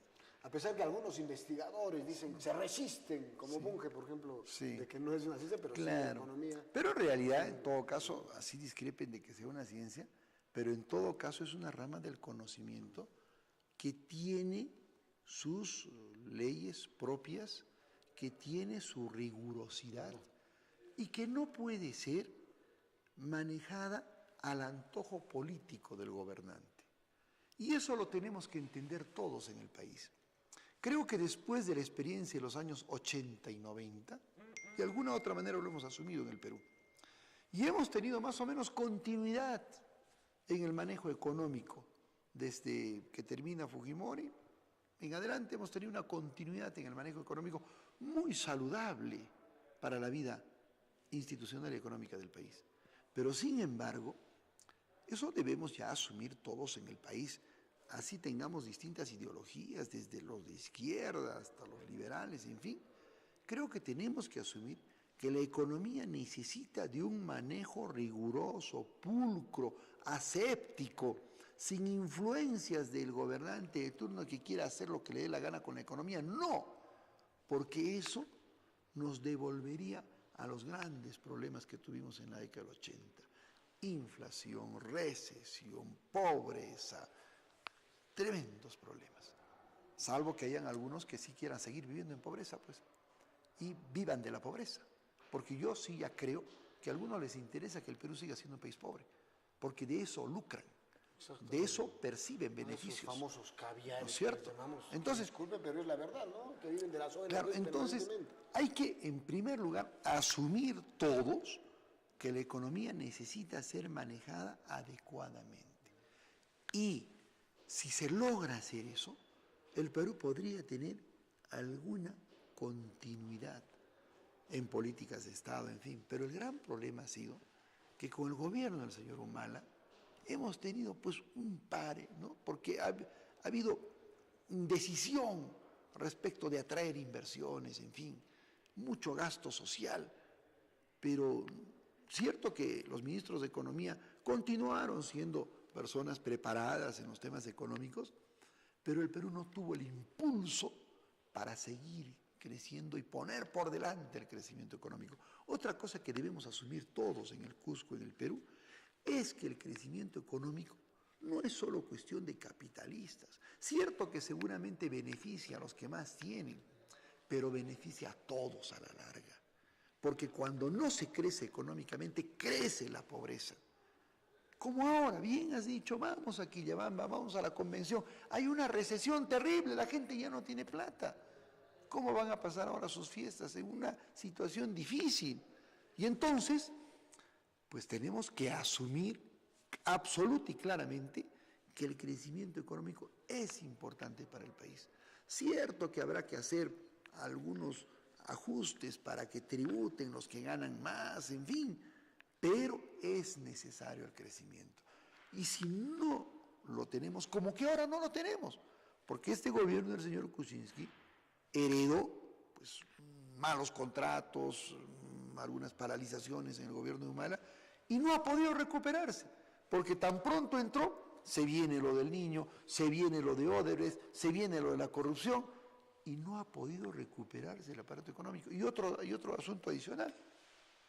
A pesar que algunos investigadores dicen, se resisten, como Bunge, por ejemplo, de que no es una ciencia, pero sí la economía. Pero en realidad, en todo caso, así discrepen de que sea una ciencia, pero en todo caso es una rama del conocimiento que tiene sus leyes propias, que tiene su rigurosidad y que no puede ser manejada al antojo político del gobernante. Y eso lo tenemos que entender todos en el país. Creo que después de la experiencia de los años 80 y 90, de alguna u otra manera lo hemos asumido en el Perú, y hemos tenido más o menos continuidad en el manejo económico. Desde que termina Fujimori en adelante hemos tenido una continuidad en el manejo económico muy saludable, para la vida institucional y económica del país. Pero sin embargo, eso debemos ya asumir todos en el país, así tengamos distintas ideologías, desde los de izquierda hasta los liberales, en fin. Creo que tenemos que asumir que la economía necesita de un manejo riguroso, pulcro, aséptico, sin influencias del gobernante de turno que quiera hacer lo que le dé la gana con la economía. No, porque eso nos devolvería a los grandes problemas que tuvimos en la década del 80. Inflación, recesión, pobreza, tremendos problemas. Salvo que hayan algunos que sí quieran seguir viviendo en pobreza, pues, y vivan de la pobreza. Porque yo sí ya creo que a algunos les interesa que el Perú siga siendo un país pobre, porque de eso lucran, de eso perciben beneficios. Esos famosos caviares. ¿No es cierto? Que les llamamos. Entonces, disculpe, pero es la verdad, ¿no? Que viven de las ONG. claro, entonces hay que, en primer lugar, asumir todos que la economía necesita ser manejada adecuadamente. Y si se logra hacer eso, el Perú podría tener alguna continuidad en políticas de Estado, en fin. Pero el gran problema ha sido que con el gobierno del señor Humala hemos tenido pues un pare, ¿no? Porque ha habido indecisión respecto de atraer inversiones, en fin, mucho gasto social. Pero cierto que los ministros de Economía continuaron siendo personas preparadas en los temas económicos, pero el Perú no tuvo el impulso para seguir creciendo y poner por delante el crecimiento económico. Otra cosa que debemos asumir todos en el Cusco, en el Perú, es que el crecimiento económico no es solo cuestión de capitalistas. Cierto que seguramente beneficia a los que más tienen, pero beneficia a todos a la larga. Porque cuando no se crece económicamente, crece la pobreza. Como ahora, bien has dicho, vamos a Quillabamba, vamos a la convención, hay una recesión terrible, la gente ya no tiene plata. ¿Cómo van a pasar ahora sus fiestas en una situación difícil? Y entonces, pues tenemos que asumir absoluta y claramente que el crecimiento económico es importante para el país. Cierto que habrá que hacer algunos ajustes para que tributen los que ganan más, en fin, pero es necesario el crecimiento. Y si no lo tenemos, como que ahora no lo tenemos, porque este gobierno del señor Kuczynski heredó pues, malos contratos, algunas paralizaciones en el gobierno de Humala, y no ha podido recuperarse, porque tan pronto entró, se viene lo del niño, se viene lo de Odebrecht, se viene lo de la corrupción, y no ha podido recuperarse el aparato económico. Y otro asunto adicional,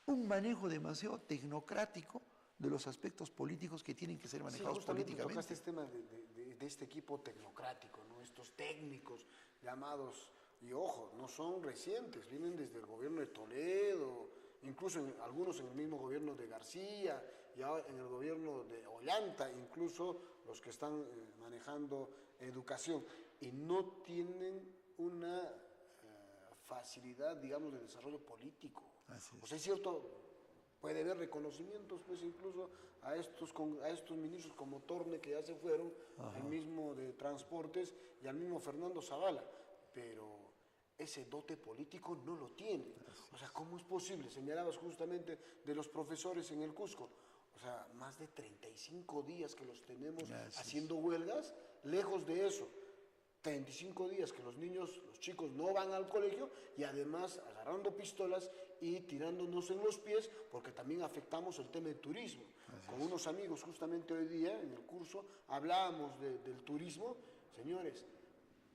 un manejo demasiado tecnocrático de los aspectos políticos que tienen que ser manejados políticamente. Tocaste este tema de este equipo tecnocrático, ¿no? Estos técnicos llamados, y ojo, no son recientes, vienen desde el gobierno de Toledo, incluso algunos en el mismo gobierno de García, y ahora en el gobierno de Ollanta, incluso los que están manejando educación, y no tienen una facilidad, digamos, de desarrollo político. O sea, es cierto, puede haber reconocimientos, pues incluso a estos ministros como Torne, que ya se fueron, al mismo de Transportes y al mismo Fernando Zavala, pero ese dote político no lo tiene. O sea, ¿cómo es posible? Señalabas justamente de los profesores en el Cusco. O sea, más de 35 días que los tenemos haciendo huelgas, lejos de eso. 35 días que los chicos no van al colegio y además agarrando pistolas y tirándonos en los pies porque también afectamos el tema del turismo. Con unos amigos justamente hoy día en el curso hablábamos del turismo. Señores,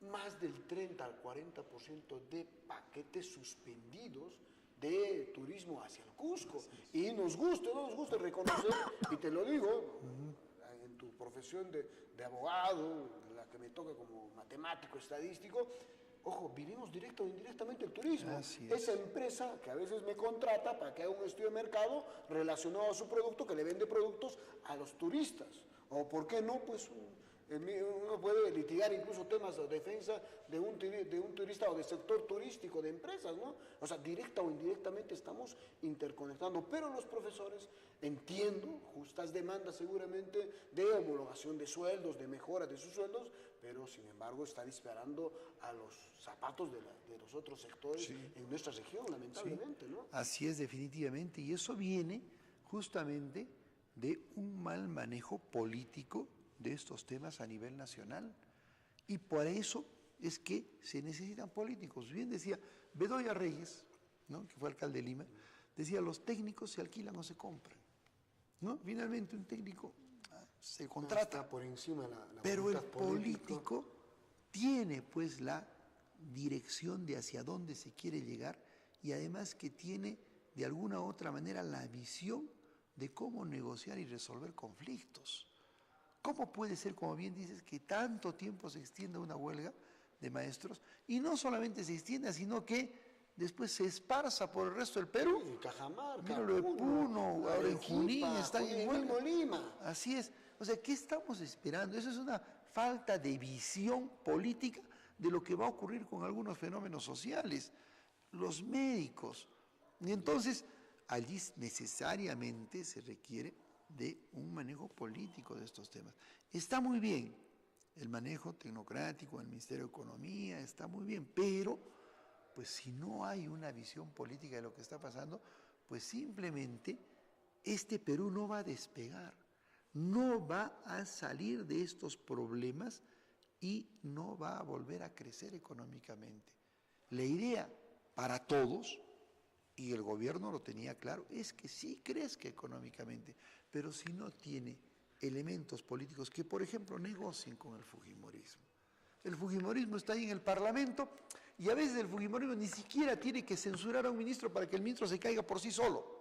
más del 30 al 40% de paquetes suspendidos de turismo hacia el Cusco. Y nos gusta, no nos gusta reconocer, y te lo digo, en tu profesión de abogado, la que me toca como matemático, estadístico, ojo, vivimos directo o indirectamente el turismo. Esa empresa que a veces me contrata para que haga un estudio de mercado relacionado a su producto, que le vende productos a los turistas. O, ¿por qué no? Pues Uno puede litigar incluso temas de defensa de un turista o del sector turístico, de empresas, ¿no? O sea, directa o indirectamente estamos interconectando, pero los profesores, entiendo, justas demandas seguramente de homologación de sueldos, de mejora de sus sueldos, pero sin embargo está disparando a los zapatos de los otros sectores en nuestra región, lamentablemente, ¿no? Así es, definitivamente, y eso viene justamente de un mal manejo político de estos temas a nivel nacional. Y por eso es que se necesitan políticos. Bien decía Bedoya Reyes, ¿no?, que fue alcalde de Lima, decía, los técnicos se alquilan o se compran, ¿no? Finalmente un técnico se contrata. Está por encima la pero el voluntad político tiene pues la dirección de hacia dónde se quiere llegar y además que tiene de alguna u otra manera la visión de cómo negociar y resolver conflictos. ¿Cómo puede ser, como bien dices, que tanto tiempo se extienda una huelga de maestros y no solamente se extienda, sino que después se esparza por el resto del Perú? En Cajamarca, mira lo de Puno, ahora en Junín están en huelga. Lima. Así es. O sea, ¿qué estamos esperando? Eso es una falta de visión política de lo que va a ocurrir con algunos fenómenos sociales. Los médicos. Y entonces, allí necesariamente se requiere de un manejo político de estos temas. Está muy bien el manejo tecnocrático del Ministerio de Economía, está muy bien, pero pues si no hay una visión política de lo que está pasando, pues simplemente este Perú no va a despegar, no va a salir de estos problemas y no va a volver a crecer económicamente. La idea para todos, y el gobierno lo tenía claro, es que sí crezca económicamente, pero si no tiene elementos políticos que, por ejemplo, negocien con el fujimorismo. El fujimorismo está ahí en el Parlamento y a veces el fujimorismo ni siquiera tiene que censurar a un ministro para que el ministro se caiga por sí solo.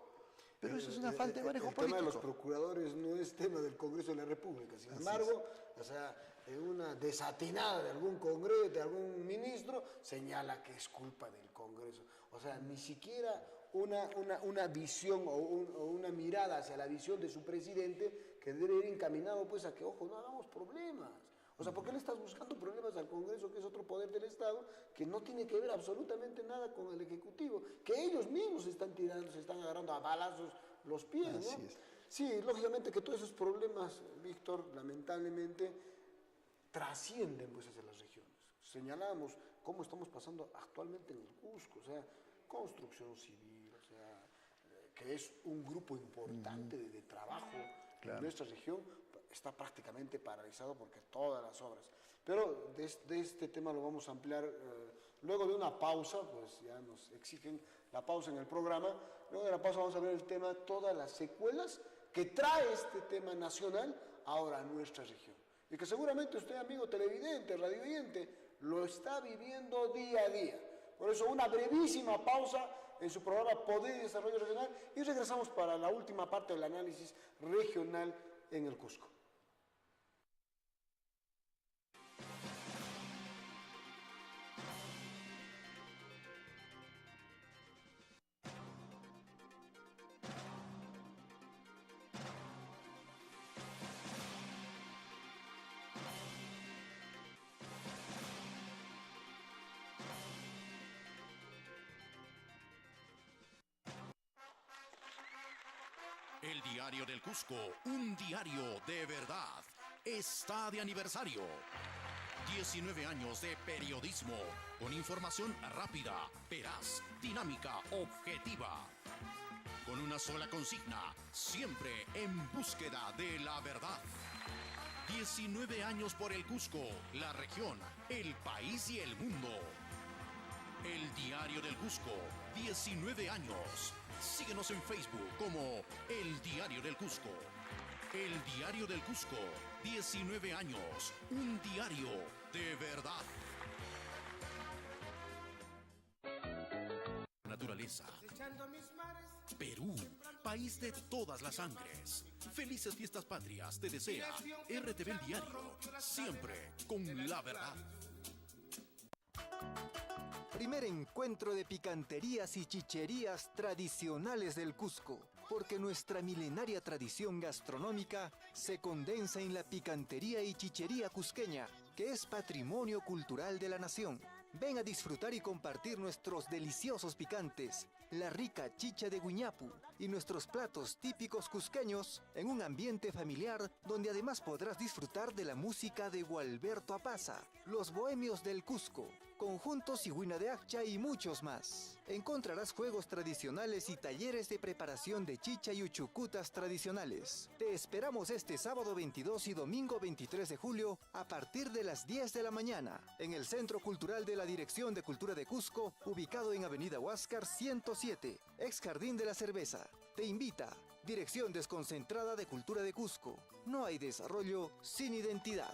Pero eso es una falta de manejo político. El tema de los procuradores no es tema del Congreso de la República. Sin embargo, o sea, una desatinada de algún congreso, de algún ministro, señala que es culpa del Congreso. O sea, ni siquiera una visión o una mirada hacia la visión de su presidente que debe ir encaminado pues a que, ojo, no hagamos problemas. O sea, ¿por qué le estás buscando problemas al Congreso, que es otro poder del Estado, que no tiene que ver absolutamente nada con el Ejecutivo? Que ellos mismos se están tirando, se están agarrando a balazos los pies, ¿no? Así es. Sí, lógicamente que todos esos problemas, Víctor, lamentablemente, trascienden pues hacia las regiones. Señalamos cómo estamos pasando actualmente en el Cusco, o sea, construcción civil, o sea, que es un grupo importante de trabajo en nuestra región, está prácticamente paralizado porque todas las obras. Pero de este tema lo vamos a ampliar luego de una pausa, pues ya nos exigen la pausa en el programa. Luego de la pausa vamos a ver el tema, todas las secuelas que trae este tema nacional ahora a nuestra región. Y que seguramente usted, amigo televidente, radioyente, lo está viviendo día a día. Por eso una brevísima pausa en su programa Poder y Desarrollo Regional y regresamos para la última parte del análisis regional en el Cusco. El Diario del Cusco, un diario de verdad, está de aniversario. 19 años de periodismo, con información rápida, veraz, dinámica, objetiva. Con una sola consigna, siempre en búsqueda de la verdad. 19 años por el Cusco, la región, el país y el mundo. El Diario del Cusco, 19 años. Síguenos en Facebook como El Diario del Cusco. El Diario del Cusco, 19 años. Un diario de verdad. Naturaleza. Perú, país de todas las sangres. Felices fiestas patrias te desea RTV El Diario, siempre con la verdad. Primer encuentro de picanterías y chicherías tradicionales del Cusco, porque nuestra milenaria tradición gastronómica se condensa en la picantería y chichería cusqueña, que es patrimonio cultural de la nación. Ven a disfrutar y compartir nuestros deliciosos picantes, la rica chicha de guiñapu y nuestros platos típicos cusqueños en un ambiente familiar donde además podrás disfrutar de la música de Gualberto Apaza, los Bohemios del Cusco, conjuntos Sigüina de Accha y muchos más. Encontrarás juegos tradicionales y talleres de preparación de chicha y uchucutas tradicionales. Te esperamos este sábado 22 y domingo 23 de julio a partir de las 10 de la mañana en el Centro Cultural de la Dirección de Cultura de Cusco, ubicado en Avenida Huáscar 107, ex Jardín de la Cerveza. Te invita Dirección Desconcentrada de Cultura de Cusco. No hay desarrollo sin identidad.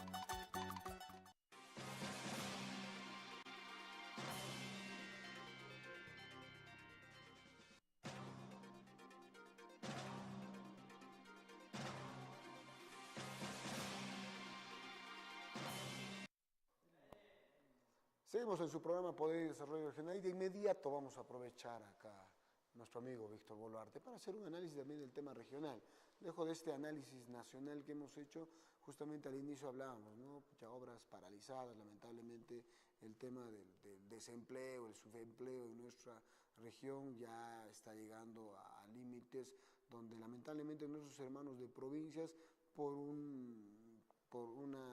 Seguimos en su programa Poder y Desarrollo Regional y de inmediato vamos a aprovechar acá nuestro amigo Víctor Boluarte para hacer un análisis también del tema regional. Lejos de este análisis nacional que hemos hecho, justamente al inicio hablábamos, ¿no? Ya obras paralizadas, lamentablemente el tema del desempleo, el subempleo en nuestra región ya está llegando a límites donde lamentablemente nuestros hermanos de provincias por una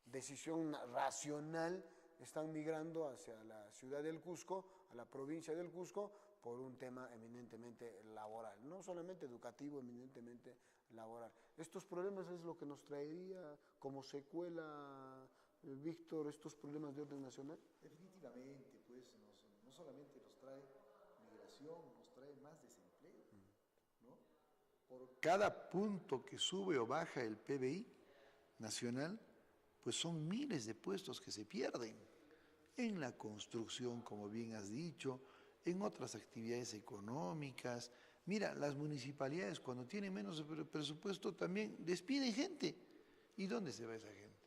decisión racional están migrando hacia la ciudad del Cusco, a la provincia del Cusco, por un tema eminentemente laboral, no solamente educativo, eminentemente laboral. Estos problemas es lo que nos traería como secuela, Víctor, estos problemas de orden nacional. Definitivamente, pues no solamente nos trae migración, nos trae más desempleo, ¿no? Por cada punto que sube o baja el PBI nacional, pues son miles de puestos que se pierden en la construcción, como bien has dicho, en otras actividades económicas. Mira, las municipalidades cuando tienen menos presupuesto también despiden gente. ¿Y dónde se va esa gente?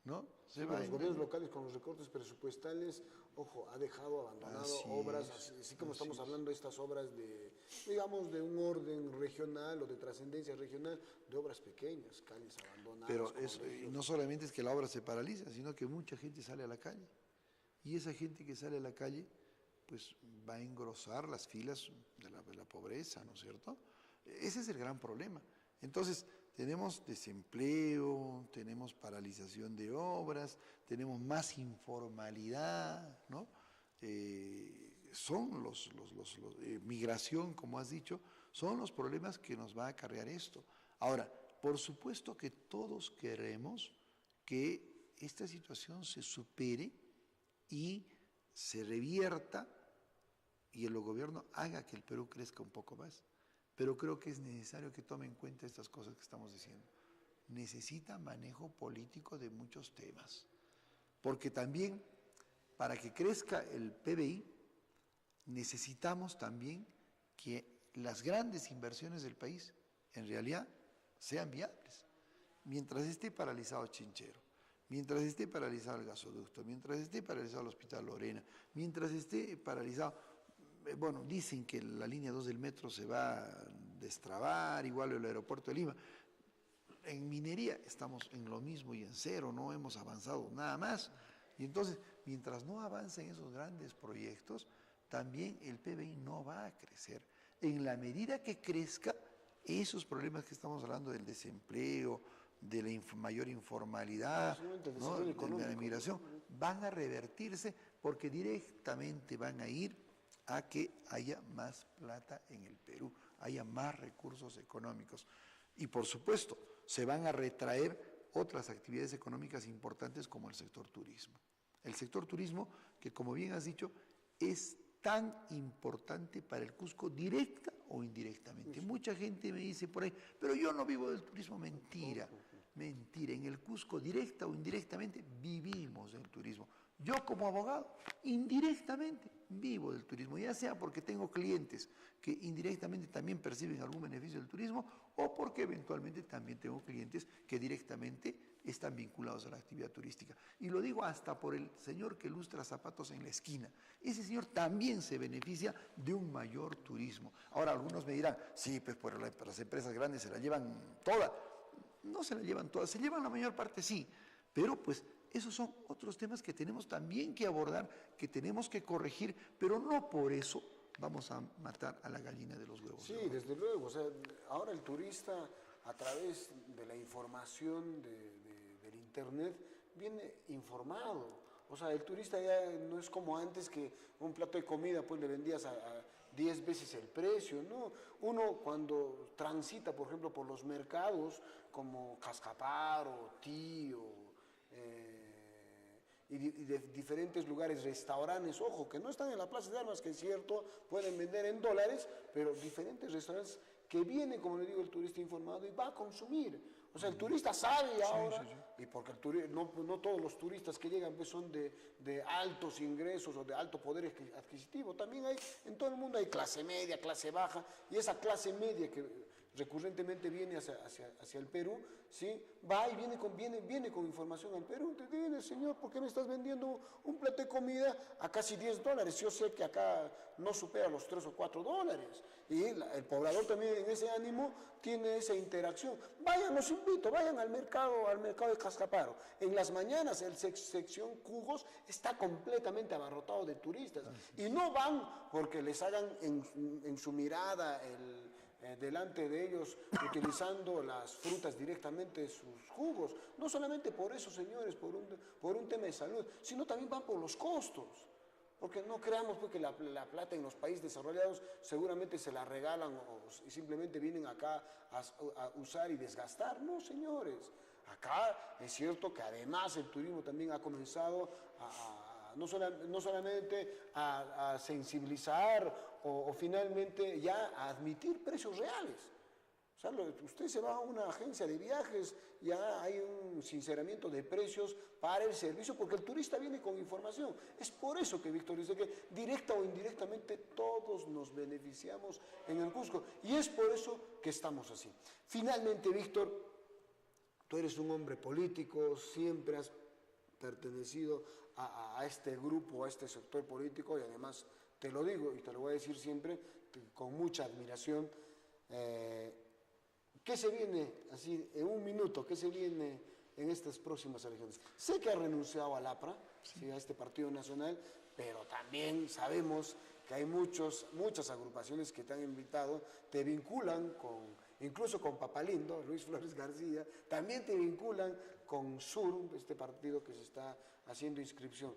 ¿No? Sí, los gobiernos locales con los recortes presupuestales, ojo, ha dejado abandonado obras, así como estamos hablando de estas obras de, digamos, de un orden regional o de trascendencia regional, de obras pequeñas, calles abandonadas. Pero no solamente es que la obra se paraliza, sino que mucha gente sale a la calle. Y esa gente que sale a la calle, pues va a engrosar las filas de la pobreza, ¿no es cierto? Ese es el gran problema. Entonces, tenemos desempleo, tenemos paralización de obras, tenemos más informalidad, ¿no? Son migración, como has dicho, son los problemas que nos va a acarrear esto. Ahora, por supuesto que todos queremos que esta situación se supere y se revierta y el gobierno haga que el Perú crezca un poco más. Pero creo que es necesario que tome en cuenta estas cosas que estamos diciendo. Necesita manejo político de muchos temas, porque también para que crezca el PBI necesitamos también que las grandes inversiones del país en realidad sean viables. Mientras esté paralizado Chinchero, mientras esté paralizado el gasoducto, mientras esté paralizado el Hospital Lorena, mientras esté paralizado, bueno, dicen que la línea 2 del metro se va a destrabar, igual el aeropuerto de Lima. En minería estamos en lo mismo y en cero, no hemos avanzado nada más. Y entonces, mientras no avancen esos grandes proyectos, también el PBI no va a crecer. En la medida que crezca, esos problemas que estamos hablando del desempleo, de la mayor informalidad, ¿no?, de la migración, van a revertirse porque directamente van a ir a que haya más plata en el Perú, haya más recursos económicos. Y por supuesto, se van a retraer otras actividades económicas importantes como el sector turismo. El sector turismo, que como bien has dicho, es tan importante para el Cusco directa o indirectamente. Mucha gente me dice por ahí, pero yo no vivo del turismo. Mentira, mentira. En el Cusco, directa o indirectamente, vivimos del turismo. Yo como abogado, indirectamente vivo del turismo, ya sea porque tengo clientes que indirectamente también perciben algún beneficio del turismo o porque eventualmente también tengo clientes que directamente están vinculados a la actividad turística. Y lo digo hasta por el señor que lustra zapatos en la esquina. Ese señor también se beneficia de un mayor turismo. Ahora algunos me dirán, sí, pues por las empresas grandes se la llevan toda. No se la llevan todas, se llevan la mayor parte, sí, pero pues esos son otros temas que tenemos también que abordar, que tenemos que corregir, pero no por eso vamos a matar a la gallina de los huevos. Sí, desde luego. O sea, ahora el turista, a través de la información del Internet, viene informado. O sea, el turista ya no es como antes que un plato de comida pues le vendías a 10 veces el precio, ¿no? Uno cuando transita, por ejemplo, por los mercados como Cascaparo, Tío, y de diferentes lugares, restaurantes, ojo, que no están en la Plaza de Armas, que es cierto, pueden vender en dólares, pero diferentes restaurantes que viene, como le digo, el turista informado y va a consumir. O sea, el turista sabe ahora, y porque no todos los turistas que llegan pues, son de altos ingresos o de alto poder adquisitivo. También hay, en todo el mundo hay clase media, clase baja, y esa clase media que recurrentemente viene hacia el Perú, ¿sí? Va y viene con información al Perú. Te dice, señor, ¿por qué me estás vendiendo un plato de comida a casi $10? Yo sé que acá no supera los $3 o $4. Y el poblador también en ese ánimo tiene esa interacción. Vayan, los invito, vayan al mercado de Cascaparo. En las mañanas el sección jugos está completamente abarrotado de turistas. Y no van porque les hagan en su mirada delante de ellos, utilizando las frutas directamente de sus jugos. No solamente por eso, señores, por un tema de salud, sino también van por los costos. Porque no creamos pues, que la plata en los países desarrollados seguramente se la regalan o simplemente vienen acá a usar y desgastar. No, señores. Acá es cierto que además el turismo también ha comenzado no solamente a sensibilizar o finalmente ya a admitir precios reales. O sea, usted se va a una agencia de viajes, ya hay un sinceramiento de precios para el servicio, porque el turista viene con información. Es por eso que Víctor dice que directa o indirectamente todos nos beneficiamos en el Cusco. Y es por eso que estamos así. Finalmente, Víctor, tú eres un hombre político, siempre has pertenecido a este grupo, a este sector político, y además te lo digo y te lo voy a decir siempre con mucha admiración. ¿Qué se viene, así en un minuto, qué se viene en estas próximas elecciones? Sé que ha renunciado al APRA, sí, a este partido nacional, pero también sabemos que hay muchas agrupaciones que te han invitado, te vinculan incluso con Papalindo, Luis Flores García, también te vinculan con SUR, este partido que se está haciendo inscripción.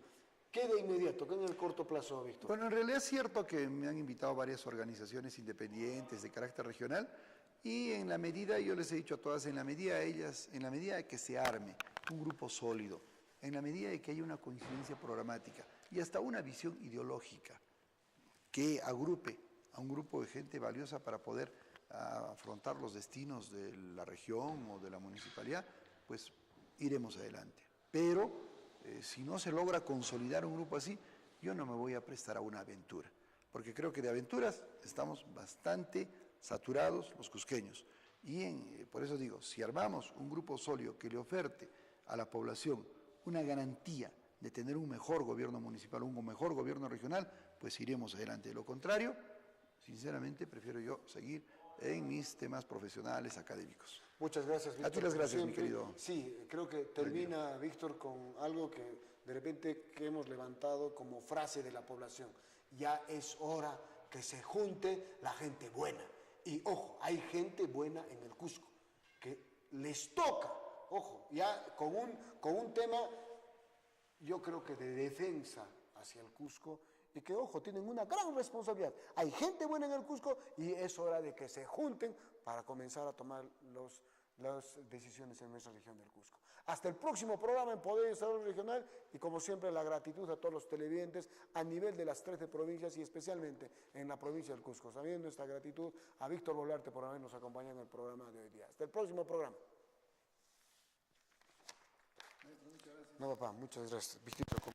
¿Qué de inmediato, qué en el corto plazo, Víctor? Bueno, en realidad es cierto que me han invitado varias organizaciones independientes de carácter regional y en la medida, yo les he dicho a todas, en la medida de que se arme un grupo sólido, en la medida de que haya una coincidencia programática y hasta una visión ideológica que agrupe a un grupo de gente valiosa para poder afrontar los destinos de la región o de la municipalidad, pues iremos adelante. Pero si no se logra consolidar un grupo así, yo no me voy a prestar a una aventura, porque creo que de aventuras estamos bastante saturados los cusqueños. Y por eso digo, si armamos un grupo sólido que le oferte a la población una garantía de tener un mejor gobierno municipal, un mejor gobierno regional, pues iremos adelante. De lo contrario, sinceramente, prefiero yo seguir en mis temas profesionales, académicos. Muchas gracias, Víctor. A ti las gracias, mi querido. Sí, creo que termina, Víctor, con algo que de repente que hemos levantado como frase de la población. Ya es hora que se junte la gente buena. Y ojo, hay gente buena en el Cusco, que les toca, ojo, ya con un tema, yo creo que de defensa hacia el Cusco, y que, ojo, tienen una gran responsabilidad. Hay gente buena en el Cusco y es hora de que se junten para comenzar a tomar las decisiones en nuestra región del Cusco. Hasta el próximo programa en Poder y Desarrollo Regional, y como siempre la gratitud a todos los televidentes a nivel de las 13 provincias y especialmente en la provincia del Cusco. También nuestra gratitud a Víctor Bolarte por habernos acompañado en el programa de hoy día. Hasta el próximo programa. No, papá, muchas gracias. Víctor.